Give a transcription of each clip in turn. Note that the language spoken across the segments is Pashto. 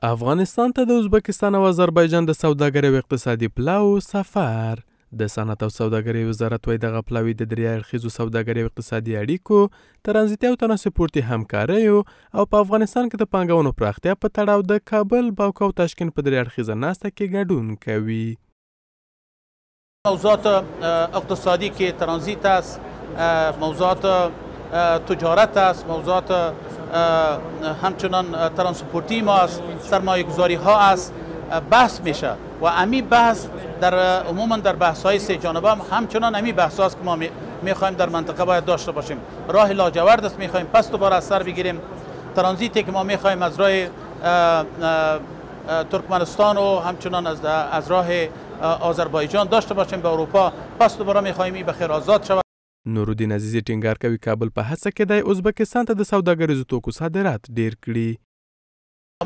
افغانستان ته د ازبکستان او آذربایجان د سوداګرۍ او اقتصادي پلاو سفر. د صنعت او سوداګرۍ وزارت وایي دغه پلاوی د درې اړخیزو سوداګرۍ او اقتصادي اړیکو، ترانزیتي او ترانسپورتي همکاریو او په افغانستان کې د پانګونو پراختیا په تړاو د کابل، باکو او تاشکند په درې اړخیزه ناسته کې ګډون کوي. موضوعات اقتصادی که ترانزیت است، موضوعات تجارت است، موضوعات همچنان ترانسپورتی ما است، سرمایه گذاری ها است بحث میشه و امی بحث در عموما در بحث های سه جانبه همچنان امی بحث هاست که ما میخوایم در منطقه باید داشته باشیم. راه لاجورد است میخوایم پس دوباره از سر بگیریم. ترانزیتی که ما میخوایم از راه ترکمنستان و همچنان از راه آذربایجان داشته باشیم به اروپا، پس دوباره میخوایم این بخیر آزاد شود. نورالدین عزیزی ټینګار کوي کابل په هڅه کې دی ازبکستان ته د سوداګریزو توکو صادرات ډیر کړي.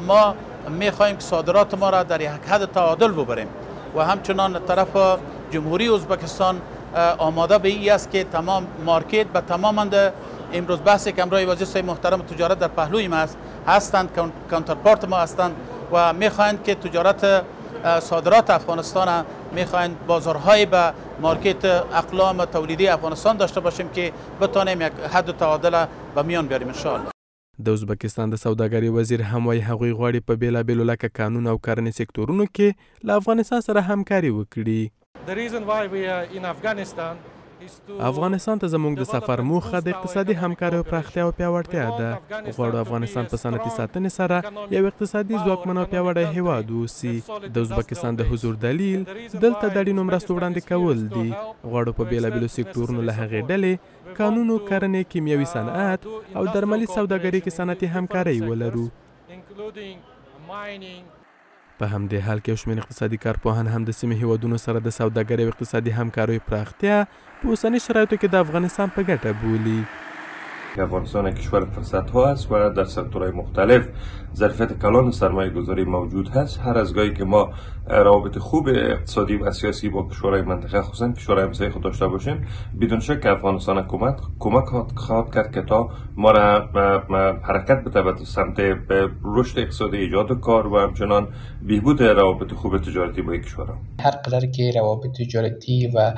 ما میخوایم که صادرات ما را در یک حد تعادل ببریم و همچنان طرف جمهوری ازبکستان آماده به این است که تمام مارکت به تماما امروز بحث که امروز وزیر محترم تجارت در پهلوی ما هستند، کانترپارت ما هستند و میخواهند که تجارت صادرات افغانستان میخواهند بازارهای به مارکت اقلام تولیدی افغانستان داشته باشیم که بتانیم یک حد تعادل به میان بیاریم ان شاء الله. د ازبکستان د سوداګرۍ وزیر هم وایي هغوی غواړي په بیلابیلو لکه قانون او کرنې سکتورونو کې له افغانستان سره همکاري وکړي. افغانستان ته زموږ د سفر موخه د اقتصادي همکارۍ او پراختیا او پیاوړتیا ده. غواړو افغانستان په صنعتي ساتنې سره یو اقتصادي ځواکمن او پیاوړی هیواد واوسي. د ازبکستان د حضور دلیل دلته د اړینو مرستو وړاندې کول دي. غواړو په بیلابیلو سکتورونو له هغې ډلې قانون، کرنې، کیمیاوي صنعت او درملي سوداګرۍ کې صنعتي همکارۍ ولرو. په همدې حال کې یو شمېر اقتصادي کارپوهان هم د سیمې هیوادونو سره د سوداګرۍ او اقتصادي همکاریو پراختیا په اوسني شرایطو کې د افغانستان په ګټه بولي. افغانستان کشور فرصت ها است و در سکتورهای مختلف ظرفیت کلان سرمایه گذاری موجود هست. هر از گاهی که ما روابط خوب اقتصادی و سیاسی با کشورهای منطقه خصوصا کشورهای همسایه خود داشته باشیم، بدون شک افغانستان کمک خواهد کرد که تا ما را حرکت بده به سمت رشد اقتصادی، ایجاد کار و همچنان بهبود روابط خوب تجارتی با کشورها. هر قدر که روابط تجارتی و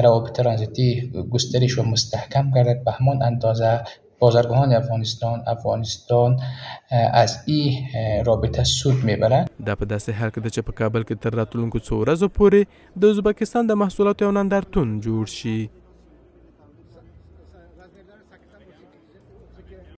روابط ترانزیتی گسترش و مستحکم گردد به همان اندازه بازرگاهان افغانستان از این رابطه سود میبره. دا په داسې حال کې ده چې په کابل کې تر راتلونکو څو ورځو پورې د ازبکستان د محصولاتو یو نندارتون جوړ شي.